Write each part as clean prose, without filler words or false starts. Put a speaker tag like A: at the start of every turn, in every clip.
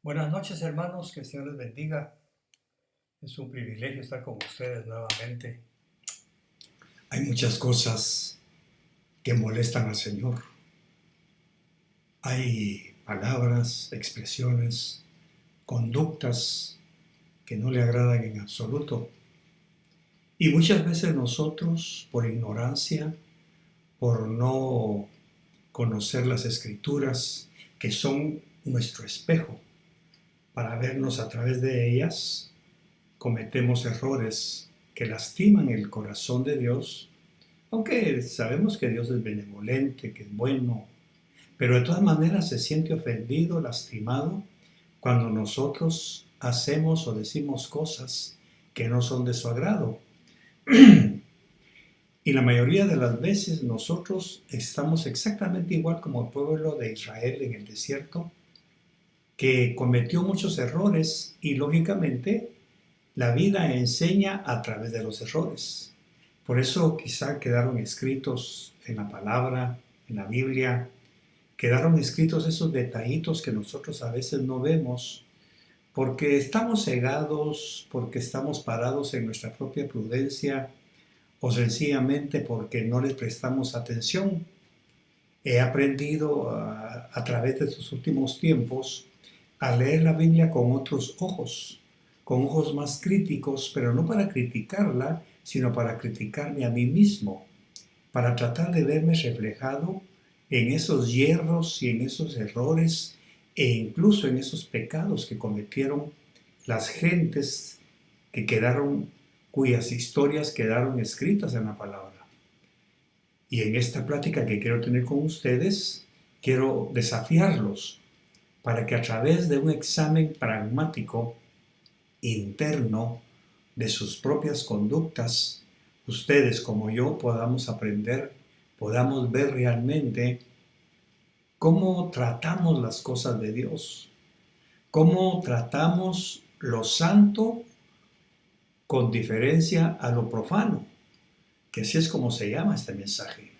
A: Buenas noches, hermanos, que el Señor les bendiga. Es un privilegio estar con ustedes nuevamente.
B: Hay muchas cosas que molestan al Señor. Hay palabras, expresiones, conductas que no le agradan en absoluto. Y muchas veces nosotros, por ignorancia, por no conocer las Escrituras, que son nuestro espejo, para vernos a través de ellas, cometemos errores que lastiman el corazón de Dios. Aunque sabemos que Dios es benevolente, que es bueno, pero de todas maneras se siente ofendido, lastimado, cuando nosotros hacemos o decimos cosas que no son de su agrado. Y la mayoría de las veces nosotros estamos exactamente igual como el pueblo de Israel en el desierto, que cometió muchos errores y lógicamente la vida enseña a través de los errores. Por eso quizá quedaron escritos en la palabra, en la Biblia, quedaron escritos esos detallitos que nosotros a veces no vemos, porque estamos cegados, porque estamos parados en nuestra propia prudencia, o sencillamente porque no les prestamos atención. He aprendido a través de estos últimos tiempos a leer la Biblia con ojos más críticos, pero no para criticarla, sino para criticarme a mí mismo, para tratar de verme reflejado en esos hierros y en esos errores e incluso en esos pecados que cometieron las gentes que quedaron, cuyas historias quedaron escritas en la palabra. Y en esta plática que quiero tener con ustedes, quiero desafiarlos para que a través de un examen pragmático interno de sus propias conductas, ustedes como yo podamos aprender, podamos ver realmente cómo tratamos las cosas de Dios, cómo tratamos lo santo con diferencia a lo profano, que así es como se llama este mensaje.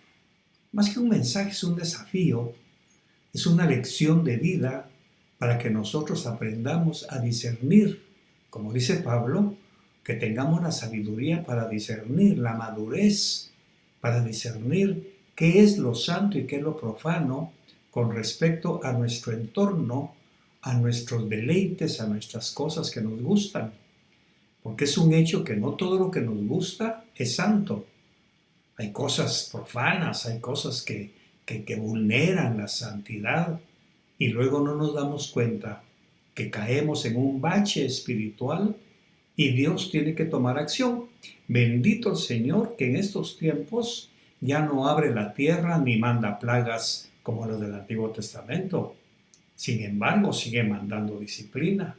B: Más que un mensaje, es un desafío, es una lección de vida para que nosotros aprendamos a discernir, como dice Pablo, que tengamos la sabiduría para discernir, la madurez para discernir qué es lo santo y qué es lo profano con respecto a nuestro entorno, a nuestros deleites, a nuestras cosas que nos gustan. Porque es un hecho que no todo lo que nos gusta es santo. Hay cosas profanas, hay cosas que vulneran la santidad y luego no nos damos cuenta que caemos en un bache espiritual y Dios tiene que tomar acción. Bendito el Señor que en estos tiempos ya no abre la tierra ni manda plagas como los del Antiguo Testamento. Sin embargo, sigue mandando disciplina,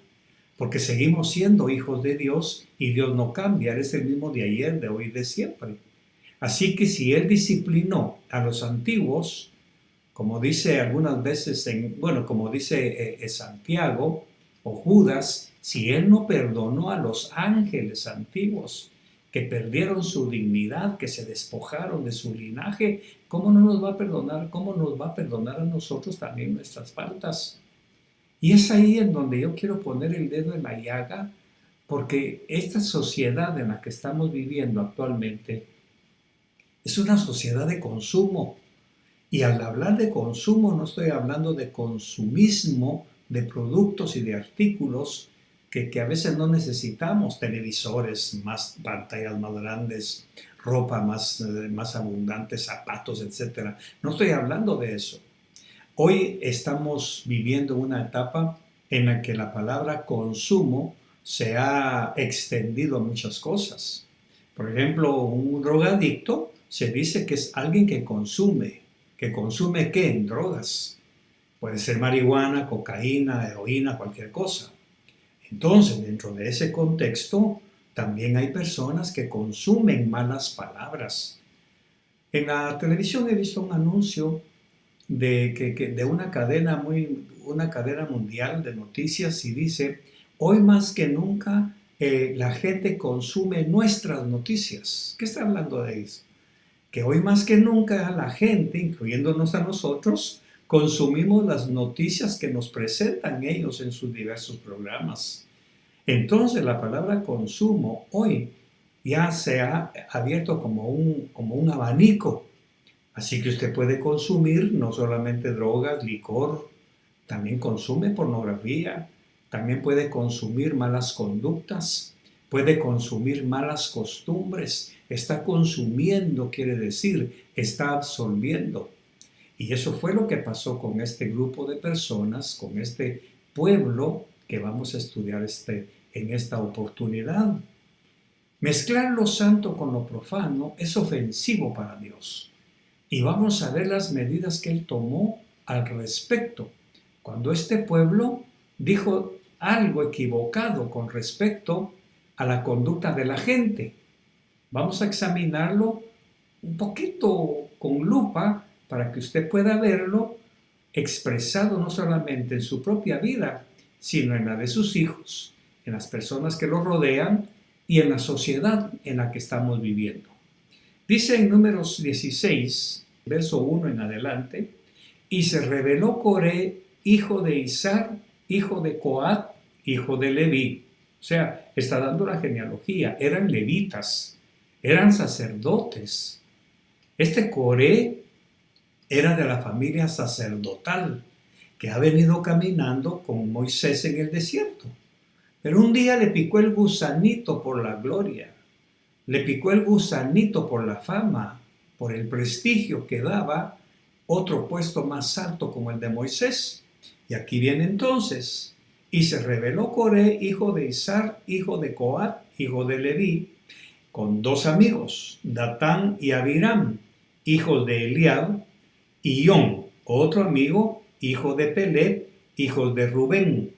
B: porque seguimos siendo hijos de Dios y Dios no cambia, Él es el mismo de ayer, de hoy y de siempre. Así que si Él disciplinó a los antiguos, como dice algunas veces, como dice Santiago o Judas, si Él no perdonó a los ángeles antiguos que perdieron su dignidad, que se despojaron de su linaje, ¿cómo no nos va a perdonar? ¿Cómo nos va a perdonar a nosotros también nuestras faltas? Y es ahí en donde yo quiero poner el dedo en la llaga, porque esta sociedad en la que estamos viviendo actualmente es una sociedad de consumo. Y al hablar de consumo no estoy hablando de consumismo de productos y de artículos que a veces no necesitamos, televisores, más pantallas más grandes, ropa más abundante, zapatos, etc. No estoy hablando de eso. Hoy estamos viviendo una etapa en la que la palabra consumo se ha extendido a muchas cosas. Por ejemplo, un drogadicto se dice que es alguien que consume. ¿Que consume qué? En drogas. Puede ser marihuana, cocaína, heroína, cualquier cosa. Entonces, dentro de ese contexto, también hay personas que consumen malas palabras. En la televisión he visto un anuncio de una cadena mundial de noticias y dice, hoy más que nunca la gente consume nuestras noticias. ¿Qué está hablando de eso? Que hoy más que nunca la gente, incluyéndonos a nosotros, consumimos las noticias que nos presentan ellos en sus diversos programas. Entonces la palabra consumo hoy ya se ha abierto como un abanico. Así que usted puede consumir no solamente drogas, licor, también consume pornografía, también puede consumir malas conductas, puede consumir malas costumbres. Está consumiendo, quiere decir, está absorbiendo. Y eso fue lo que pasó con este grupo de personas, con este pueblo que vamos a estudiar en esta oportunidad. Mezclar lo santo con lo profano es ofensivo para Dios. Y vamos a ver las medidas que Él tomó al respecto. Cuando este pueblo dijo algo equivocado con respecto a la conducta de la gente. Vamos a examinarlo un poquito con lupa para que usted pueda verlo expresado no solamente en su propia vida, sino en la de sus hijos, en las personas que lo rodean y en la sociedad en la que estamos viviendo. Dice en Números 16, verso 1 en adelante, y se reveló Coré, hijo de Izar, hijo de Coat, hijo de Leví. O sea, está dando la genealogía, eran levitas, eran sacerdotes. Este Coré era de la familia sacerdotal que ha venido caminando con Moisés en el desierto. Pero un día le picó el gusanito por la gloria, le picó el gusanito por la fama, por el prestigio que daba otro puesto más alto como el de Moisés. Y aquí viene entonces, y se rebeló Coré, hijo de Izar, hijo de Coat, hijo de Leví, con dos amigos, Datán y Abiram, hijos de Eliab, y On, otro amigo, hijo de Pelet, hijos de Rubén.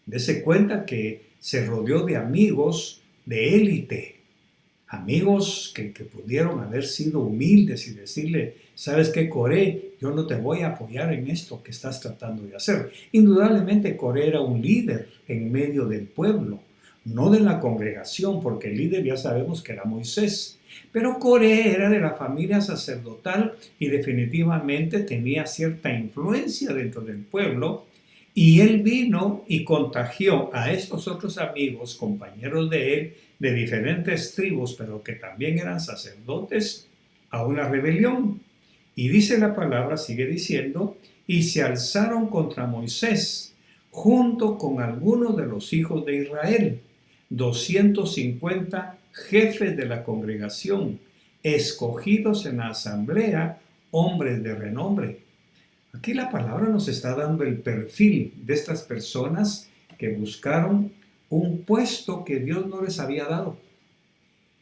B: Dese cuenta que se rodeó de amigos de élite, amigos que pudieron haber sido humildes y decirle, ¿sabes qué, Coré? Yo no te voy a apoyar en esto que estás tratando de hacer. Indudablemente Coré era un líder en medio del pueblo, no de la congregación, porque el líder ya sabemos que era Moisés. Pero Coré era de la familia sacerdotal y definitivamente tenía cierta influencia dentro del pueblo. Y él vino y contagió a estos otros amigos, compañeros de él, de diferentes tribus, pero que también eran sacerdotes, a una rebelión. Y dice la palabra, sigue diciendo, y se alzaron contra Moisés, junto con algunos de los hijos de Israel, 250 jefes de la congregación, escogidos en la asamblea, hombres de renombre. Aquí la palabra nos está dando el perfil de estas personas que buscaron un puesto que Dios no les había dado.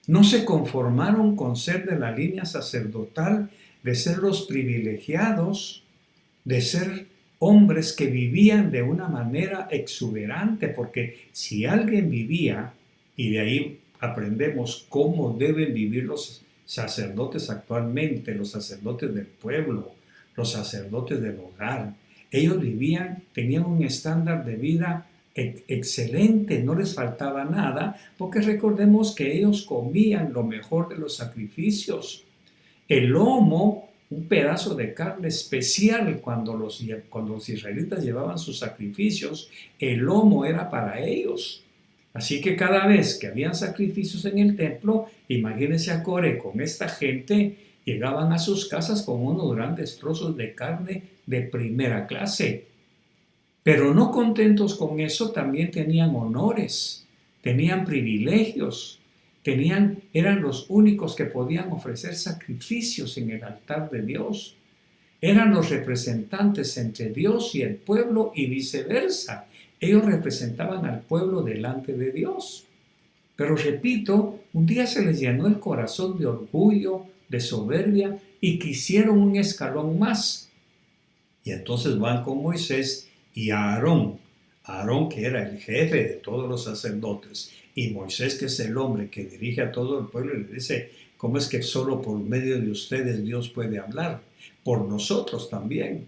B: No se conformaron con ser de la línea sacerdotal, de ser los privilegiados, de ser hombres que vivían de una manera exuberante, porque si alguien vivía, y de ahí aprendemos cómo deben vivir los sacerdotes actualmente, los sacerdotes del pueblo, los sacerdotes del hogar. Ellos vivían, tenían un estándar de vida excelente, no les faltaba nada, porque recordemos que ellos comían lo mejor de los sacrificios. El lomo, un pedazo de carne especial cuando los israelitas llevaban sus sacrificios, el lomo era para ellos. Así que cada vez que habían sacrificios en el templo, imagínense a Coré con esta gente, llegaban a sus casas con unos grandes trozos de carne de primera clase. Pero no contentos con eso, también tenían honores, tenían privilegios, eran los únicos que podían ofrecer sacrificios en el altar de Dios. Eran los representantes entre Dios y el pueblo y viceversa. Ellos representaban al pueblo delante de Dios. Pero repito, un día se les llenó el corazón de orgullo, de soberbia, y quisieron un escalón más. Y entonces van con Moisés y a Aarón. Aarón, que era el jefe de todos los sacerdotes, y Moisés, que es el hombre que dirige a todo el pueblo, y le dice, ¿cómo es que solo por medio de ustedes Dios puede hablar? Por nosotros también.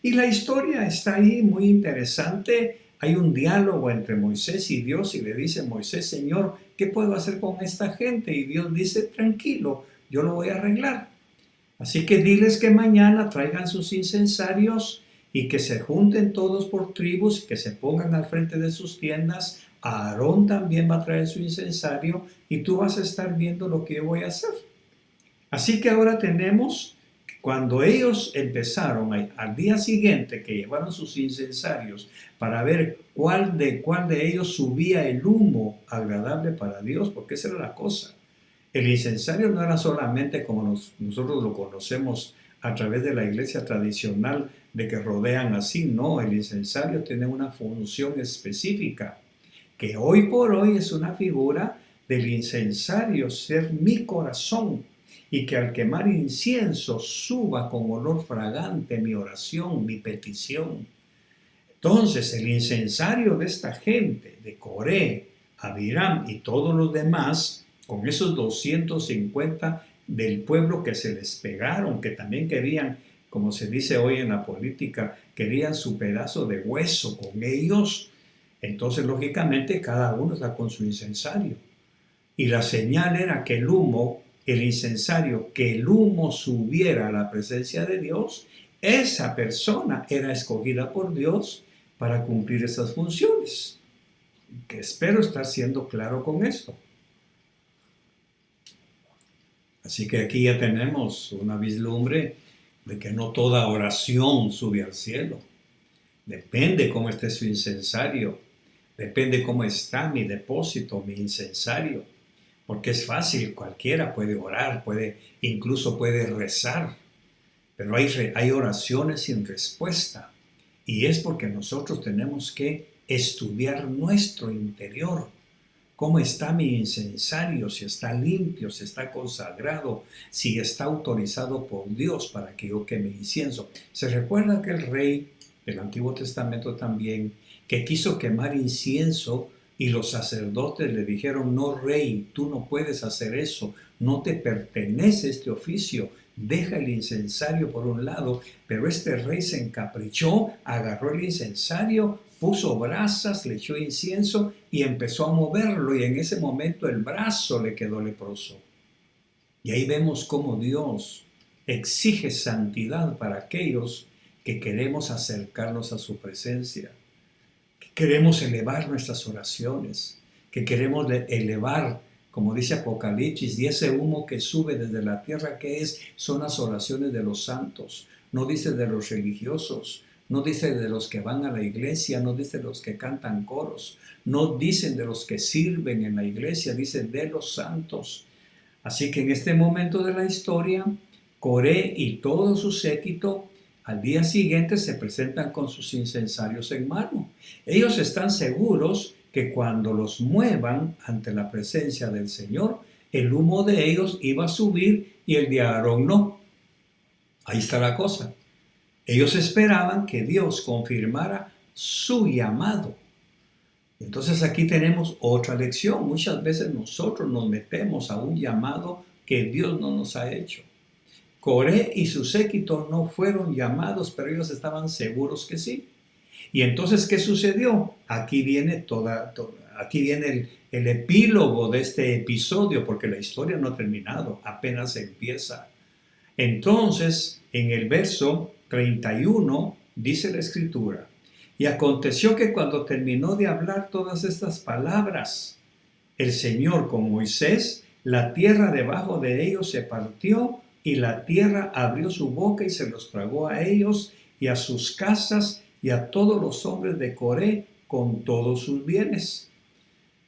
B: Y la historia está ahí muy interesante. Hay un diálogo entre Moisés y Dios, y le dice Moisés, Señor, ¿qué puedo hacer con esta gente? Y Dios dice, tranquilo, yo lo voy a arreglar. Así que diles que mañana traigan sus incensarios y que se junten todos por tribus, que se pongan al frente de sus tiendas. Aarón también va a traer su incensario y tú vas a estar viendo lo que yo voy a hacer. Así que ahora tenemos, cuando ellos empezaron al día siguiente que llevaron sus incensarios para ver cuál de ellos subía el humo agradable para Dios, porque esa era la cosa. El incensario no era solamente como nosotros lo conocemos a través de la iglesia tradicional, de que rodean así, no, el incensario tiene una función específica, que hoy por hoy es una figura del incensario ser mi corazón, y que al quemar incienso suba con olor fragante mi oración, mi petición. Entonces el incensario de esta gente, de Coré, Abiram y todos los demás, con esos 250 del pueblo que se les pegaron, que también querían, como se dice hoy en la política, querían su pedazo de hueso con ellos. Entonces, lógicamente, cada uno está con su incensario. Y la señal era que el humo, el incensario, que el humo subiera a la presencia de Dios, esa persona era escogida por Dios para cumplir esas funciones. Que espero estar siendo claro con esto. Así que aquí ya tenemos una vislumbre de que no toda oración sube al cielo. Depende cómo esté su incensario. Depende cómo está mi depósito, mi incensario. Porque es fácil, cualquiera puede orar, incluso puede rezar. Pero hay oraciones sin respuesta. Y es porque nosotros tenemos que estudiar nuestro interior. ¿Cómo está mi incensario? Si está limpio, si está consagrado, si está autorizado por Dios para que yo queme incienso. ¿Se recuerda que el rey del Antiguo Testamento también, que quiso quemar incienso y los sacerdotes le dijeron, no rey, tú no puedes hacer eso, no te pertenece este oficio, deja el incensario por un lado, pero este rey se encaprichó, agarró el incensario, puso brasas, le echó incienso y empezó a moverlo y en ese momento el brazo le quedó leproso. Y ahí vemos cómo Dios exige santidad para aquellos que queremos acercarnos a su presencia, que queremos elevar nuestras oraciones, que queremos elevar, como dice Apocalipsis, y ese humo que sube desde la tierra, ¿qué es? Son las oraciones de los santos, no dice de los religiosos, no dice de los que van a la iglesia, no dice de los que cantan coros, no dicen de los que sirven en la iglesia, dice de los santos. Así que en este momento de la historia, Coré y todo su séquito al día siguiente se presentan con sus incensarios en mano. Ellos están seguros que cuando los muevan ante la presencia del Señor, el humo de ellos iba a subir y el de Aarón no. Ahí está la cosa. Ellos esperaban que Dios confirmara su llamado. Entonces aquí tenemos otra lección. Muchas veces nosotros nos metemos a un llamado que Dios no nos ha hecho. Coré y su séquito no fueron llamados, pero ellos estaban seguros que sí. Y entonces, ¿qué sucedió? Aquí viene el epílogo de este episodio, porque la historia no ha terminado, apenas empieza. Entonces, en el verso 31 dice la Escritura, y aconteció que cuando terminó de hablar todas estas palabras, el Señor con Moisés, la tierra debajo de ellos se partió, y la tierra abrió su boca y se los tragó a ellos y a sus casas y a todos los hombres de Coré con todos sus bienes.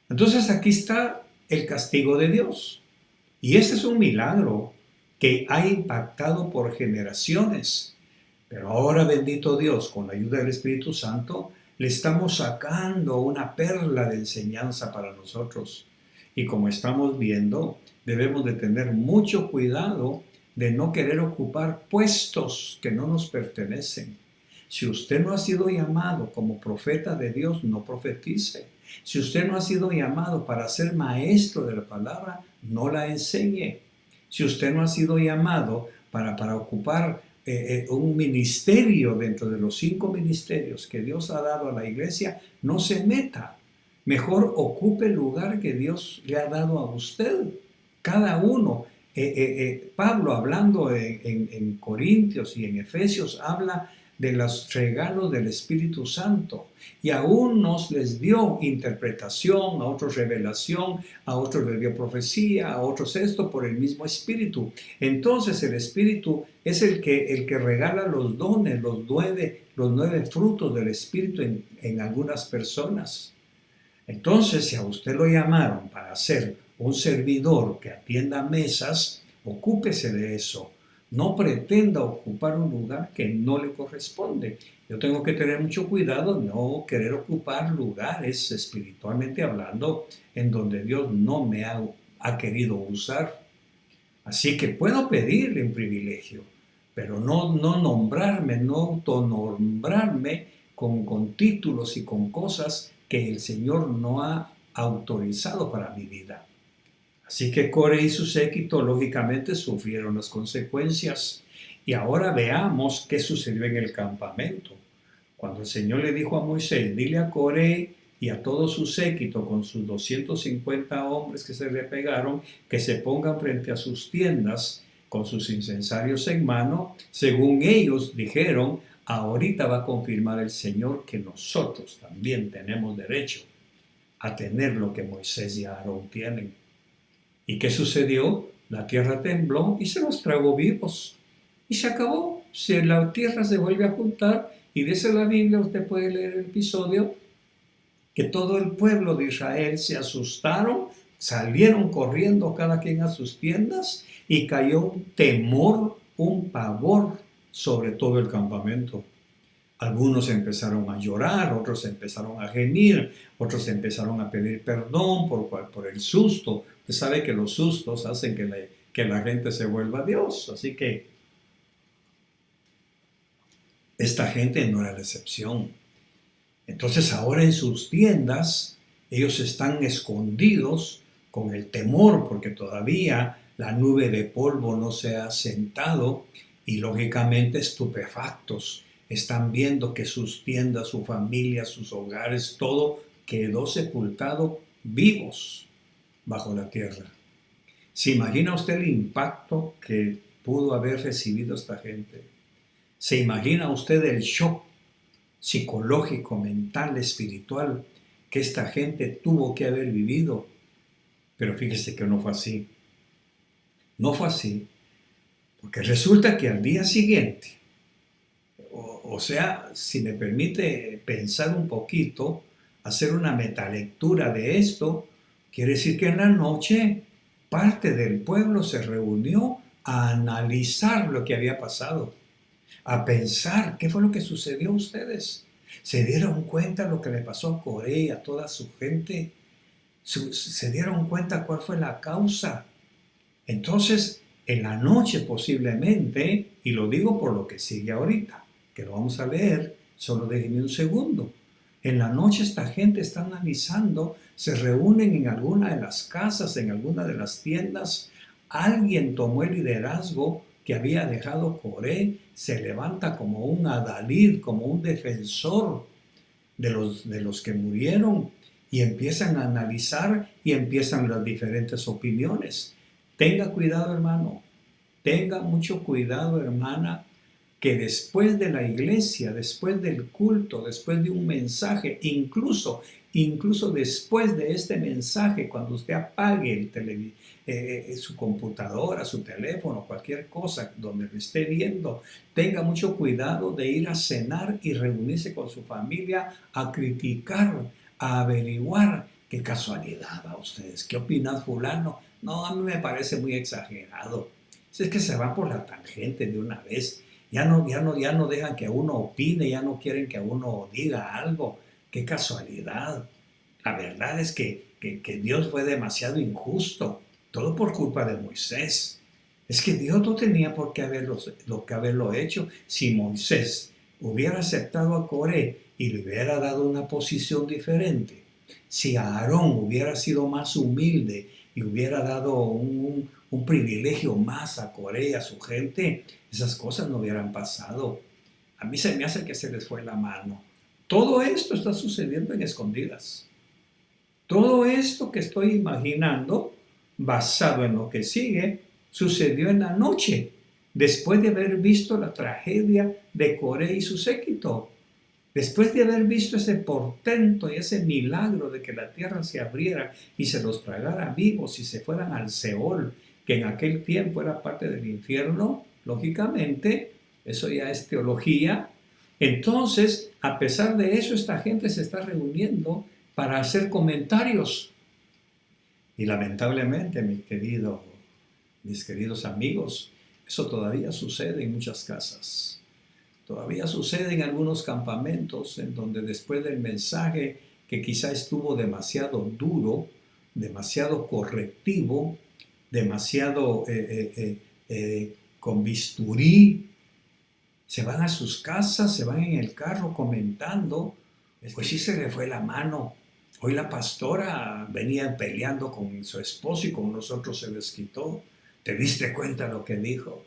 B: Entonces aquí está el castigo de Dios. Y este es un milagro que ha impactado por generaciones. Pero ahora, bendito Dios, con la ayuda del Espíritu Santo, le estamos sacando una perla de enseñanza para nosotros. Y como estamos viendo, debemos de tener mucho cuidado de no querer ocupar puestos que no nos pertenecen. Si usted no ha sido llamado como profeta de Dios, no profetice. Si usted no ha sido llamado para ser maestro de la palabra, no la enseñe. Si usted no ha sido llamado para ocupar un ministerio dentro de los 5 ministerios que Dios ha dado a la iglesia, no se meta. Mejor ocupe el lugar que Dios le ha dado a usted. Cada uno. Pablo, hablando en Corintios y en Efesios, habla de los regalos del Espíritu Santo. Y a unos les dio interpretación, a otros revelación, a otros les dio profecía, a otros esto por el mismo Espíritu. Entonces el Espíritu es el que regala los dones, los nueve frutos del Espíritu en algunas personas. Entonces, si a usted lo llamaron para ser un servidor que atienda mesas, ocúpese de eso. No pretenda ocupar un lugar que no le corresponde. Yo tengo que tener mucho cuidado, no querer ocupar lugares espiritualmente hablando en donde Dios no me ha querido usar. Así que puedo pedirle un privilegio, pero no nombrarme, no autonombrarme con títulos y con cosas que el Señor no ha autorizado para mi vida. Así que Coré y su séquito lógicamente sufrieron las consecuencias. Y ahora veamos qué sucedió en el campamento. Cuando el Señor le dijo a Moisés, dile a Coré y a todo su séquito con sus 250 hombres que se le pegaron, que se pongan frente a sus tiendas con sus incensarios en mano, según ellos dijeron, ahorita va a confirmar el Señor que nosotros también tenemos derecho a tener lo que Moisés y Aarón tienen. ¿Y qué sucedió? La tierra tembló y se los tragó vivos. Y se acabó. Si la tierra se vuelve a juntar, y dice la Biblia, usted puede leer el episodio, que todo el pueblo de Israel se asustaron, salieron corriendo cada quien a sus tiendas, y cayó un temor, un pavor sobre todo el campamento. Algunos empezaron a llorar, otros empezaron a gemir, otros empezaron a pedir perdón por el susto. Usted sabe que los sustos hacen que la gente se vuelva a Dios. Así que esta gente no era la excepción. Entonces ahora en sus tiendas ellos están escondidos con el temor porque todavía la nube de polvo no se ha sentado y lógicamente estupefactos. Están viendo que sus tiendas, su familia, sus hogares, todo quedó sepultado vivos bajo la tierra. ¿Se imagina usted el impacto que pudo haber recibido esta gente? ¿Se imagina usted el shock psicológico, mental, espiritual que esta gente tuvo que haber vivido? Pero fíjese que no fue así. No fue así, porque resulta que al día siguiente, o sea, si me permite pensar un poquito, hacer una metalectura de esto, quiere decir que en la noche parte del pueblo se reunió a analizar lo que había pasado, a pensar qué fue lo que sucedió a ustedes. ¿Se dieron cuenta lo que le pasó a Coré y a toda su gente? ¿Se dieron cuenta cuál fue la causa? Entonces, en la noche posiblemente, y lo digo por lo que sigue ahorita, que lo vamos a leer, solo déjenme un segundo. En la noche esta gente está analizando, se reúnen en alguna de las casas, en alguna de las tiendas. Alguien tomó el liderazgo que había dejado Coré, se levanta como un adalid, como un defensor de los que murieron y empiezan a analizar y empiezan las diferentes opiniones. Tenga cuidado, hermano, tenga mucho cuidado, hermana, que después de la iglesia, después del culto, después de un mensaje, incluso después de este mensaje, cuando usted apague su computadora, su teléfono, cualquier cosa donde lo esté viendo, tenga mucho cuidado de ir a cenar y reunirse con su familia a criticar, a averiguar. Qué casualidad a ustedes, ¿qué opinan fulano? No, a mí me parece muy exagerado. Si es que se va por la tangente de una vez. Ya no dejan que uno opine, ya no quieren que uno diga algo. ¡Qué casualidad! La verdad es que Dios fue demasiado injusto. Todo por culpa de Moisés. Es que Dios no tenía por qué haberlo hecho. Si Moisés hubiera aceptado a Coré y le hubiera dado una posición diferente, si Aarón hubiera sido más humilde y hubiera dado un privilegio más a Coré y a su gente, esas cosas no hubieran pasado. A mí se me hace que se les fue la mano. Todo esto está sucediendo en escondidas. Todo esto que estoy imaginando, basado en lo que sigue, sucedió en la noche. después de haber visto la tragedia de Coré y su séquito, después de haber visto ese portento y ese milagro de que la tierra se abriera y se los tragara vivos y se fueran al Seol, que en aquel tiempo era parte del infierno, lógicamente, eso ya es teología. Entonces, a pesar de eso, esta gente se está reuniendo para hacer comentarios. Y lamentablemente, mis queridos amigos, eso todavía sucede en muchas casas. Todavía sucede en algunos campamentos en donde después del mensaje que quizá estuvo demasiado duro, demasiado correctivo, demasiado con bisturí, se van a sus casas, se van en el carro comentando, pues sí se le fue la mano. Hoy la pastora venía peleando con su esposo y con nosotros se les quitó. ¿Te diste cuenta lo que dijo?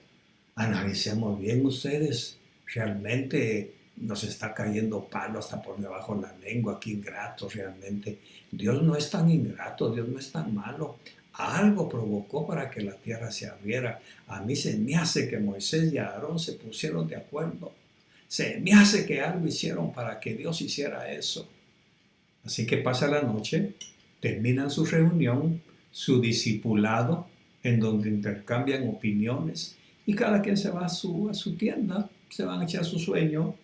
B: Analicemos bien ustedes. Realmente nos está cayendo palo hasta por debajo de la lengua. Qué ingratos realmente. Dios no es tan ingrato, Dios no es tan malo. Algo provocó para que la tierra se abriera. A mí se me hace que Moisés y Aarón se pusieron de acuerdo. Se me hace que algo hicieron para que Dios hiciera eso. Así que pasa la noche, terminan su reunión, su discipulado, en donde intercambian opiniones y cada quien se va a su tienda, se van a echar su sueño.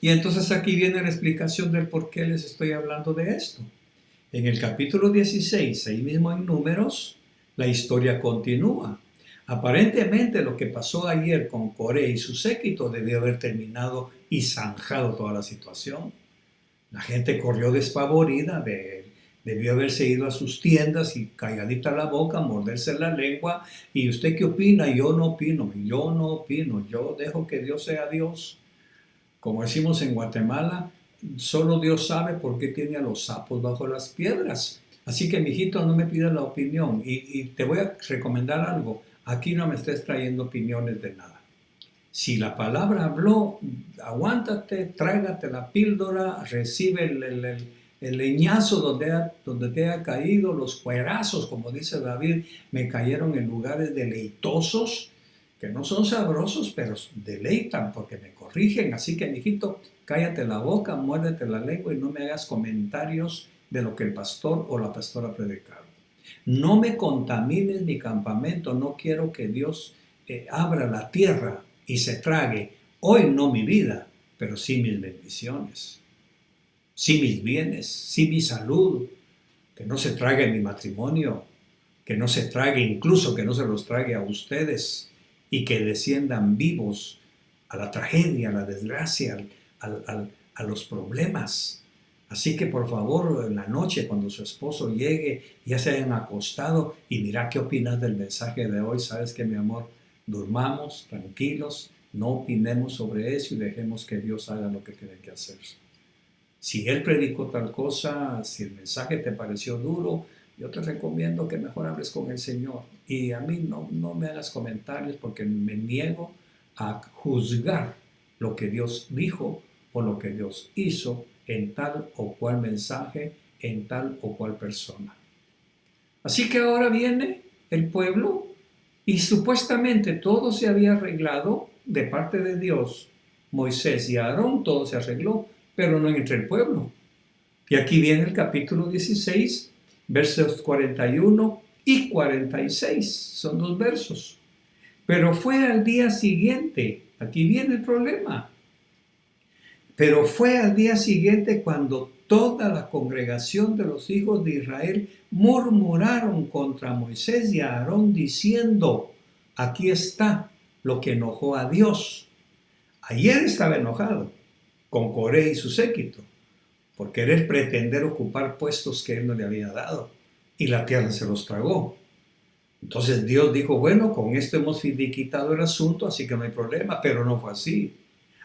B: Y entonces aquí viene la explicación del por qué les estoy hablando de esto. En el capítulo 16, ahí mismo en Números, la historia continúa. Aparentemente lo que pasó ayer con Coré y su séquito debió haber terminado y zanjado toda la situación. La gente corrió despavorida, debió haberse ido a sus tiendas y calladita la boca, morderse la lengua. ¿Y usted qué opina? Yo no opino, yo dejo que Dios sea Dios. Como decimos en Guatemala, solo Dios sabe por qué tiene a los sapos bajo las piedras. Así que, mijito, no me pidas la opinión. Y te voy a recomendar algo. Aquí no me estés trayendo opiniones de nada. Si la palabra habló, aguántate, tráigate la píldora, recibe el leñazo donde te haya caído, los cuerazos, como dice David, me cayeron en lugares deleitosos, que no son sabrosos, pero deleitan porque me corrigen. Así que, mijito, cállate la boca, muérdete la lengua y no me hagas comentarios de lo que el pastor o la pastora predicaron. No me contamines mi campamento, no quiero que Dios abra la tierra y se trague, hoy no mi vida, pero sí mis bendiciones, sí mis bienes, sí mi salud, que no se trague mi matrimonio, que no se trague, incluso que no se los trague a ustedes y que desciendan vivos a la tragedia, a la desgracia, a los problemas. Así que por favor, en la noche, cuando su esposo llegue, ya se hayan acostado y mira qué opinas del mensaje de hoy. Sabes que, mi amor, durmamos tranquilos, no opinemos sobre eso y dejemos que Dios haga lo que tiene que hacer. Si Él predicó tal cosa, si el mensaje te pareció duro, yo te recomiendo que mejor hables con el Señor. Y a mí no me hagas comentarios porque me niego a juzgar lo que Dios dijo o lo que Dios hizo en tal o cual mensaje, en tal o cual persona. Así que ahora viene el pueblo y supuestamente todo se había arreglado de parte de Dios. Moisés y Aarón, todo se arregló, pero no entre el pueblo. Y aquí viene el capítulo 16, versos 41 y 46, son 2 versos. Pero fue al día siguiente, aquí viene el problema. Pero fue al día siguiente cuando toda la congregación de los hijos de Israel murmuraron contra Moisés y Aarón diciendo, aquí está lo que enojó a Dios. Ayer estaba enojado con Coré y su séquito por querer pretender ocupar puestos que él no le había dado y la tierra se los tragó. Entonces Dios dijo, bueno, con esto hemos finiquitado el asunto, así que no hay problema, pero no fue así.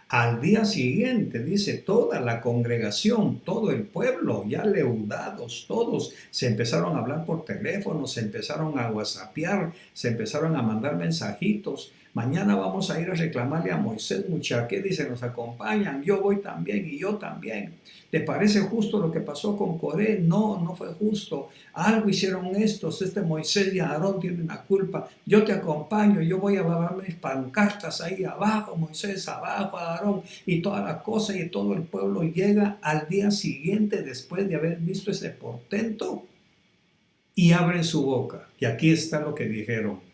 B: Al día siguiente, dice, toda la congregación, todo el pueblo, ya leudados, todos, se empezaron a hablar por teléfono, se empezaron a whatsappear, se empezaron a mandar mensajitos. mañana vamos a ir a reclamarle a Moisés, muchacha, ¿qué dice? Nos acompañan, yo voy también y yo también. ¿Te parece justo lo que pasó con Coré? No, no fue justo. Algo hicieron estos, Moisés y Aarón tienen la culpa. Yo te acompaño, yo voy a bajar mis pancartas ahí abajo, Moisés, abajo, Aarón, y toda la cosa, y todo el pueblo llega al día siguiente después de haber visto ese portento y abren su boca. Y aquí está lo que dijeron.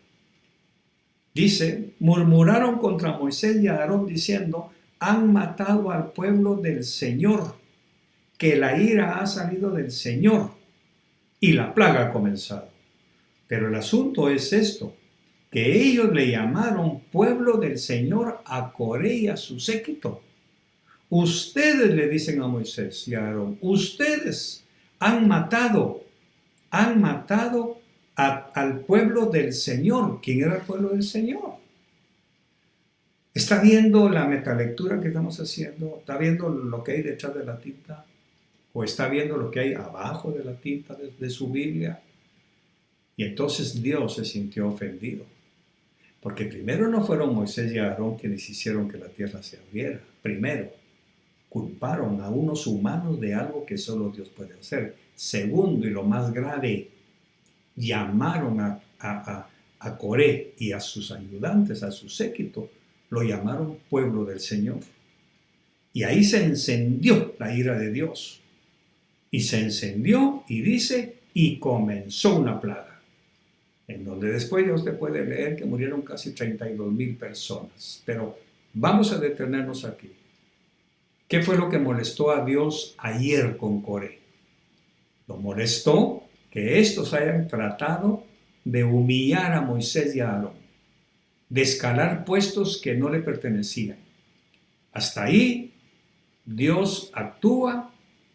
B: Dice, murmuraron contra Moisés y Aarón diciendo, han matado al pueblo del Señor, que la ira ha salido del Señor y la plaga ha comenzado. Pero el asunto es esto, que ellos le llamaron pueblo del Señor a Coré y a su séquito. Ustedes le dicen a Moisés y a Aarón, ustedes han matado al pueblo del Señor. ¿Quién era el pueblo del Señor? ¿Está viendo la metalectura que estamos haciendo? ¿Está viendo lo que hay detrás de la tinta? ¿O está viendo lo que hay abajo de la tinta de su Biblia? Y entonces Dios se sintió ofendido. Porque primero no fueron Moisés y Aarón quienes hicieron que la tierra se abriera. Primero, culparon a unos humanos de algo que solo Dios puede hacer. Segundo, y lo más grave, llamaron a Coré y a sus ayudantes, a su séquito, lo llamaron pueblo del Señor. Y ahí se encendió la ira de Dios. Y se encendió y dice, y comenzó una plaga. En donde después ya usted puede leer que murieron casi 32,000 personas. Pero vamos a detenernos aquí. ¿Qué fue lo que molestó a Dios ayer con Coré? Lo molestó que estos hayan tratado de humillar a Moisés y a Aarón, de escalar puestos que no le pertenecían. Hasta ahí Dios actúa,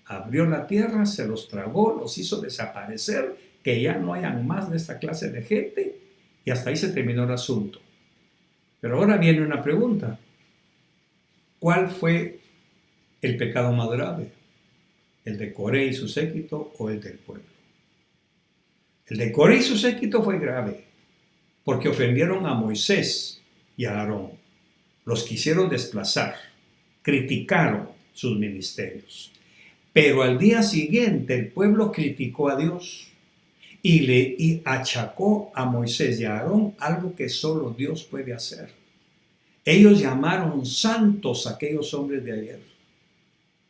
B: abrió la tierra, se los tragó, los hizo desaparecer, que ya no hayan más de esta clase de gente, y hasta ahí se terminó el asunto. Pero ahora viene una pregunta. ¿Cuál fue el pecado más grave? ¿El de Coré y su séquito o el del pueblo? El de Coré y su séquito fue grave, porque ofendieron a Moisés y a Aarón. Los quisieron desplazar, criticaron sus ministerios. Pero al día siguiente el pueblo criticó a Dios y achacó a Moisés y a Aarón algo que solo Dios puede hacer. Ellos llamaron santos a aquellos hombres de ayer.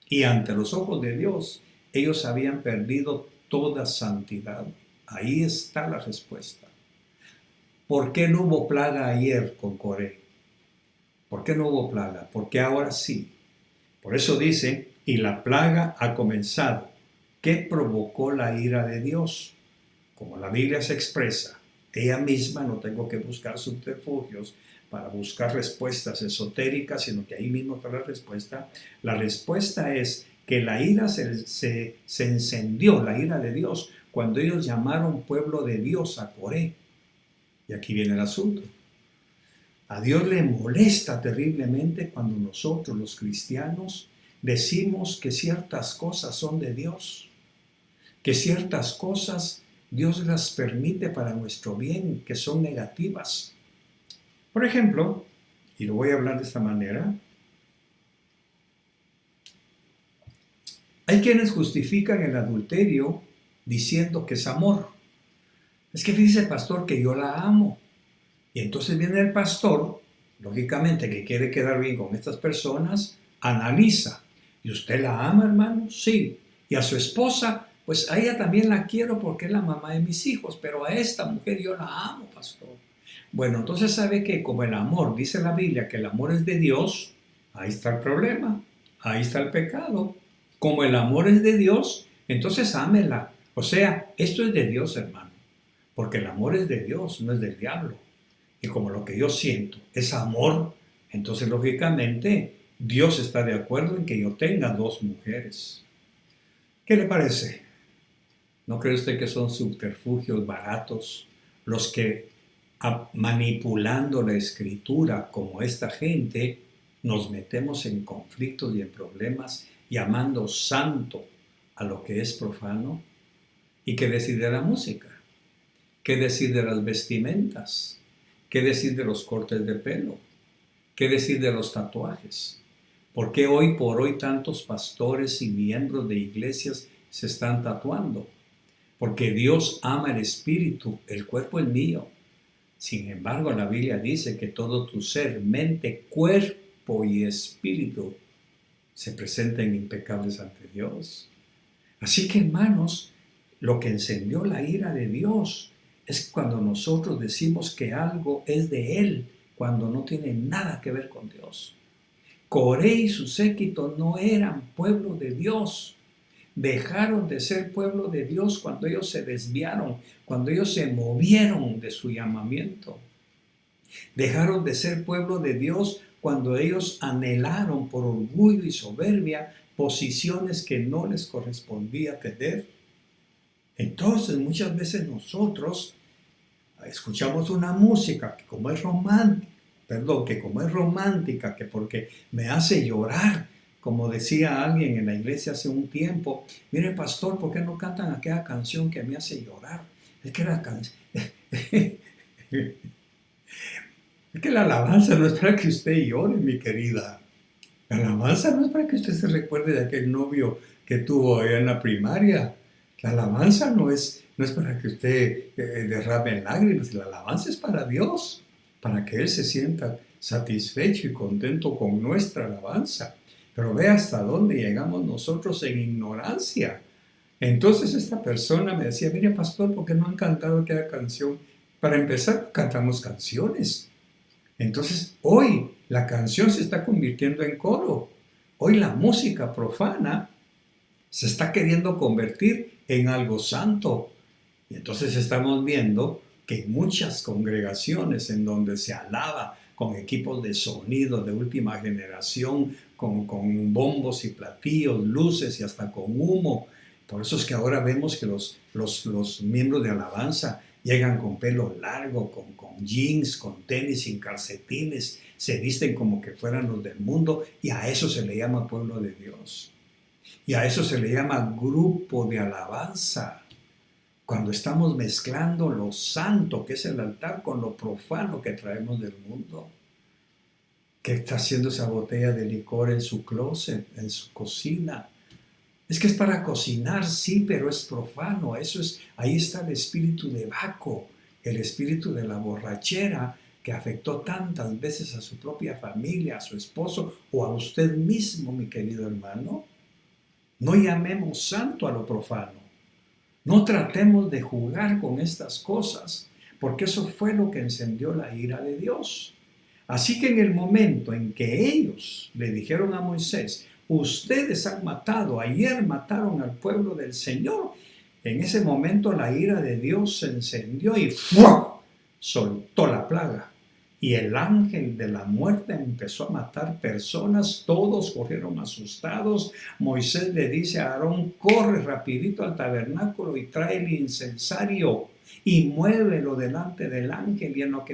B: Y ante los ojos de Dios, ellos habían perdido toda santidad. Ahí está la respuesta. ¿Por qué no hubo plaga ayer con Coré? ¿Por qué no hubo plaga? Porque ahora sí. Por eso dice, y la plaga ha comenzado. ¿Qué provocó la ira de Dios? Como la Biblia se expresa, ella misma, no tengo que buscar subterfugios para buscar respuestas esotéricas, sino que ahí mismo está la respuesta. La respuesta es que la ira se encendió, la ira de Dios, cuando ellos llamaron pueblo de Dios a Coré. Y aquí viene el asunto. A Dios le molesta terriblemente cuando nosotros, los cristianos, decimos que ciertas cosas son de Dios, que ciertas cosas Dios las permite para nuestro bien, que son negativas. Por ejemplo, y lo voy a hablar de esta manera, hay quienes justifican el adulterio diciendo que es amor. Es que dice el pastor que yo la amo. Y entonces viene el pastor, lógicamente que quiere quedar bien con estas personas, analiza. ¿Y usted la ama, hermano? Sí. ¿Y a su esposa? Pues a ella también la quiero porque es la mamá de mis hijos, pero a esta mujer yo la amo, pastor. Bueno, entonces sabe que como el amor, dice la Biblia que el amor es de Dios, ahí está el problema, ahí está el pecado. Como el amor es de Dios, entonces ámela. O sea, esto es de Dios, hermano, porque el amor es de Dios, no es del diablo. Y como lo que yo siento es amor, entonces lógicamente Dios está de acuerdo en que yo tenga 2 mujeres. ¿Qué le parece? ¿No cree usted que son subterfugios baratos los que manipulando la escritura como esta gente nos metemos en conflictos y en problemas llamando santo a lo que es profano? ¿Y qué decir de la música? ¿Qué decir de las vestimentas? ¿Qué decir de los cortes de pelo? ¿Qué decir de los tatuajes? ¿Por qué hoy por hoy tantos pastores y miembros de iglesias se están tatuando? Porque Dios ama el espíritu, el cuerpo es mío. Sin embargo, la Biblia dice que todo tu ser, mente, cuerpo y espíritu se presenten impecables ante Dios. Así que, hermanos, lo que encendió la ira de Dios es cuando nosotros decimos que algo es de Él, cuando no tiene nada que ver con Dios. Coré y su séquito no eran pueblo de Dios. Dejaron de ser pueblo de Dios cuando ellos se desviaron, cuando ellos se movieron de su llamamiento. Dejaron de ser pueblo de Dios cuando ellos anhelaron por orgullo y soberbia posiciones que no les correspondía tener. Entonces muchas veces nosotros escuchamos una música que como es romántica, que porque me hace llorar, como decía alguien en la iglesia hace un tiempo, mire pastor, ¿por qué no cantan aquella canción que me hace llorar? Es que la alabanza no es para que usted llore, mi querida. La alabanza no es para que usted se recuerde de aquel novio que tuvo allá en la primaria. La alabanza no es para que usted derrame lágrimas. La alabanza es para Dios, para que Él se sienta satisfecho y contento con nuestra alabanza. Pero ve hasta dónde llegamos nosotros en ignorancia. Entonces esta persona me decía, mire pastor, ¿por qué no han cantado aquella canción? Para empezar, cantamos canciones. Entonces hoy la canción se está convirtiendo en coro. Hoy la música profana se está queriendo convertir en algo santo. Y entonces estamos viendo que en muchas congregaciones en donde se alaba con equipos de sonido de última generación, con bombos y platillos, luces y hasta con humo. Por eso es que ahora vemos que los miembros de alabanza llegan con pelo largo, con jeans, con tenis, sin calcetines, se visten como que fueran los del mundo y a eso se le llama pueblo de Dios. Y a eso se le llama grupo de alabanza. Cuando estamos mezclando lo santo, que es el altar, con lo profano que traemos del mundo. ¿Qué está haciendo esa botella de licor en su closet, en su cocina? Es que es para cocinar, sí, pero es profano. Ahí está el espíritu de Baco, el espíritu de la borrachera que afectó tantas veces a su propia familia, a su esposo o a usted mismo, mi querido hermano. No llamemos santo a lo profano. No tratemos de jugar con estas cosas, porque eso fue lo que encendió la ira de Dios. Así que en el momento en que ellos le dijeron a Moisés, ustedes han matado, ayer mataron al pueblo del Señor, en ese momento la ira de Dios se encendió y ¡fua! Soltó la plaga. Y el ángel de la muerte empezó a matar personas, todos corrieron asustados. Moisés le dice a Aarón, corre rapidito al tabernáculo y trae el incensario y muévelo delante del ángel. Y en lo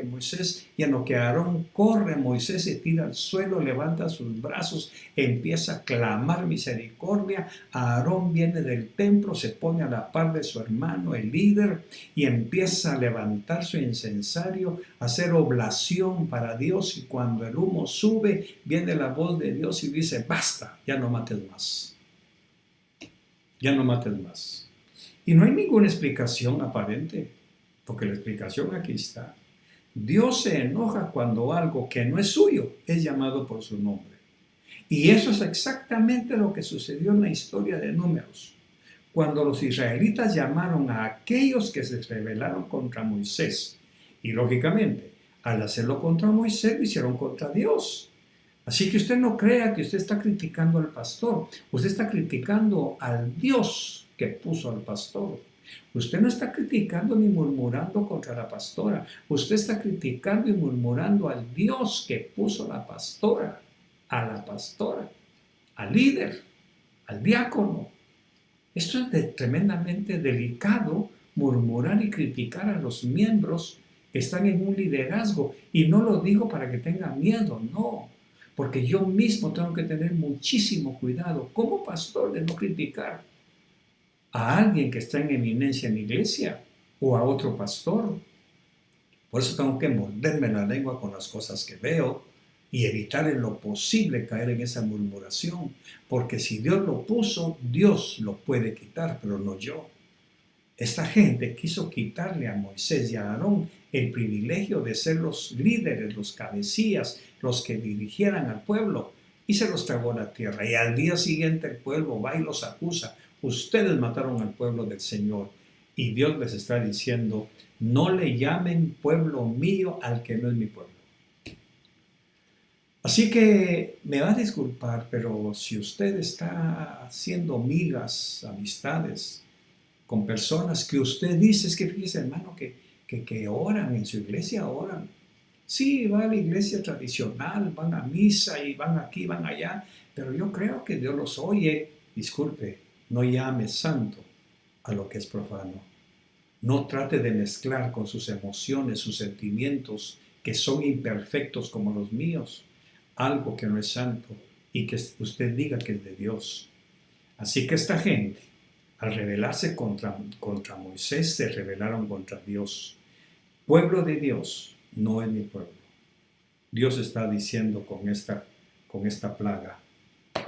B: que Aarón corre, Moisés se tira al suelo, levanta sus brazos, empieza a clamar misericordia. Aarón viene del templo, se pone a la par de su hermano, el líder, y empieza a levantar su incensario, a hacer oblación para Dios. Y cuando el humo sube, viene la voz de Dios y dice, basta, ya no mates más. Ya no mates más. Y no hay ninguna explicación aparente, porque la explicación aquí está. Dios se enoja cuando algo que no es suyo es llamado por su nombre. Y eso es exactamente lo que sucedió en la historia de Números. Cuando los israelitas llamaron a aquellos que se rebelaron contra Moisés. Y lógicamente, al hacerlo contra Moisés, lo hicieron contra Dios. Así que usted no crea que usted está criticando al pastor. Usted está criticando al Dios que puso al pastor. Usted no está criticando ni murmurando contra la pastora. Usted está criticando y murmurando al Dios que puso a la pastora, al líder, al diácono. Esto es tremendamente delicado, murmurar y criticar a los miembros que están en un liderazgo. Y no lo digo para que tengan miedo, no. Porque yo mismo tengo que tener muchísimo cuidado como pastor de no criticar a alguien que está en eminencia en la iglesia o a otro pastor. Por eso tengo que morderme la lengua con las cosas que veo y evitar en lo posible caer en esa murmuración, porque si Dios lo puso, Dios lo puede quitar, pero no yo. Esta gente quiso quitarle a Moisés y a Aarón el privilegio de ser los líderes, los cabecillas, los que dirigieran al pueblo, y se los tragó a la tierra. Y al día siguiente el pueblo va y los acusa. Ustedes mataron al pueblo del Señor. Y Dios les está diciendo, no le llamen pueblo mío al que no es mi pueblo. Así que me va a disculpar, pero si usted está haciendo migas, amistades, con personas que usted dice, es que fíjese hermano, que oran en su iglesia, oran. Sí, va a la iglesia tradicional, van a misa y van aquí, van allá, pero yo creo que Dios los oye. Disculpe, no llame santo a lo que es profano. No trate de mezclar con sus emociones, sus sentimientos, que son imperfectos como los míos, algo que no es santo y que usted diga que es de Dios. Así que esta gente, al rebelarse contra Moisés, se rebelaron contra Dios. Pueblo de Dios no es mi pueblo. Dios está diciendo con esta plaga,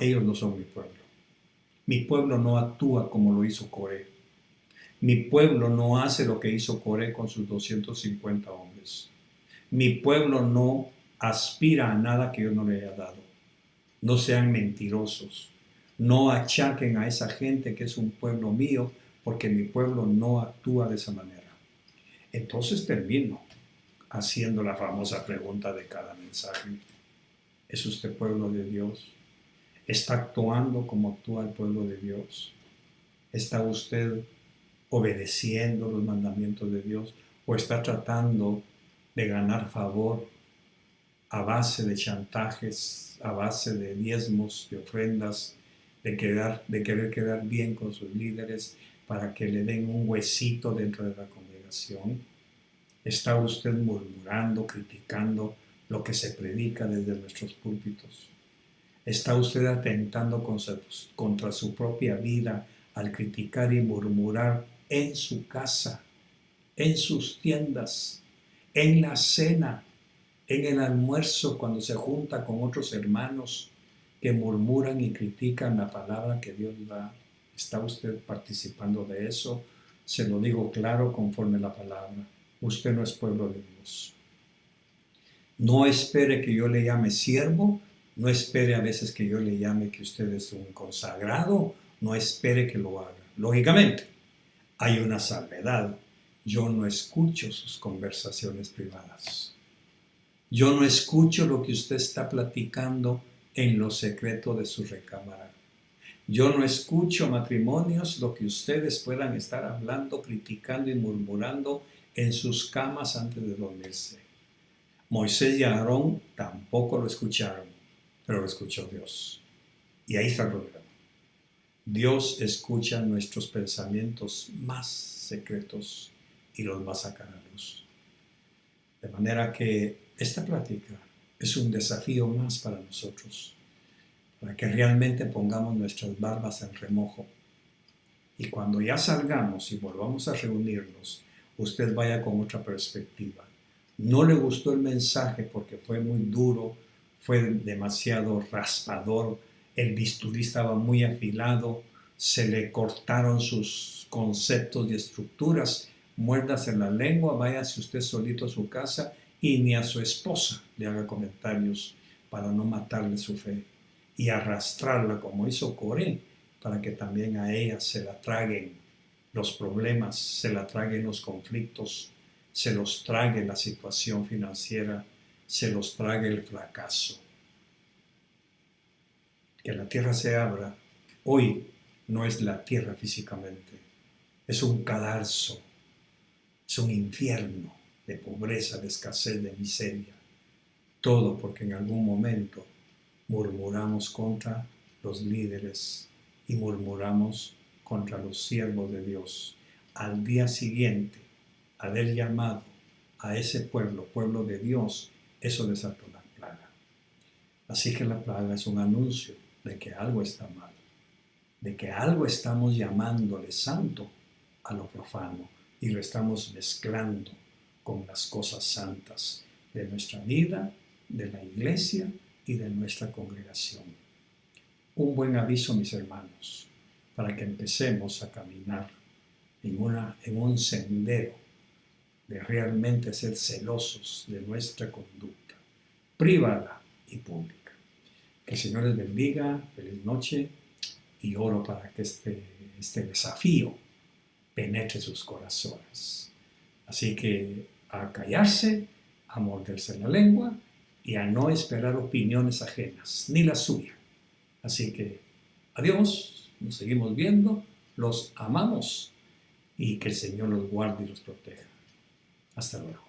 B: ellos no son mi pueblo. Mi pueblo no actúa como lo hizo Coré. Mi pueblo no hace lo que hizo Coré con sus 250 hombres. Mi pueblo no aspira a nada que yo no le haya dado. No sean mentirosos. No achaquen a esa gente que es un pueblo mío, porque mi pueblo no actúa de esa manera. Entonces termino haciendo la famosa pregunta de cada mensaje. ¿Es usted pueblo de Dios? ¿Está actuando como actúa el pueblo de Dios? ¿Está usted obedeciendo los mandamientos de Dios? ¿O está tratando de ganar favor a base de chantajes, a base de diezmos, de ofrendas, de querer quedar bien con sus líderes para que le den un huesito dentro de la congregación? ¿Está usted murmurando, criticando lo que se predica desde nuestros púlpitos? ¿Está usted atentando contra su propia vida al criticar y murmurar en su casa, en sus tiendas, en la cena, en el almuerzo, cuando se junta con otros hermanos que murmuran y critican la palabra que Dios da? ¿Está usted participando de eso? Se lo digo claro conforme la palabra. Usted no es pueblo de Dios. No espere que yo le llame siervo, no espere a veces que yo le llame que usted es un consagrado, no espere que lo haga. Lógicamente, hay una salvedad. Yo no escucho sus conversaciones privadas. Yo no escucho lo que usted está platicando en lo secreto de su recámara. Yo no escucho, matrimonios, lo que ustedes puedan estar hablando, criticando y murmurando en sus camas antes de dormirse. Moisés y Aarón tampoco lo escucharon, pero lo escuchó Dios. Y ahí está el problema. Dios escucha nuestros pensamientos más secretos y los va a sacar a luz. De manera que esta plática es un desafío más para nosotros, para que realmente pongamos nuestras barbas en remojo. Y cuando ya salgamos y volvamos a reunirnos, usted vaya con otra perspectiva. No le gustó el mensaje porque fue muy duro, fue demasiado raspador, el bisturí estaba muy afilado, se le cortaron sus conceptos y estructuras. Muérdase la lengua, váyase usted solito a su casa y ni a su esposa le haga comentarios para no matarle su fe y arrastrarla como hizo Coré, para que también a ella se la traguen los problemas, se la traguen los conflictos, se los trague la situación financiera, se los trague el fracaso. Que la tierra se abra. Hoy no es la tierra físicamente, es un cadalso, es un infierno de pobreza, de escasez, de miseria. Todo porque en algún momento murmuramos contra los líderes y murmuramos contra los siervos de Dios. Al día siguiente, haber llamado a ese pueblo de Dios, eso desató la plaga. Así que la plaga es un anuncio de que algo está mal, de que algo estamos llamándole santo a lo profano y lo estamos mezclando con las cosas santas de nuestra vida, de la iglesia y de nuestra congregación. Un buen aviso, mis hermanos, para que empecemos a caminar en un sendero de realmente ser celosos de nuestra conducta, privada y pública. Que el Señor les bendiga, feliz noche, y oro para que este desafío penetre sus corazones. Así que a callarse, a morderse la lengua y a no esperar opiniones ajenas, ni la suya. Así que adiós, nos seguimos viendo, los amamos y que el Señor los guarde y los proteja. Hasta luego.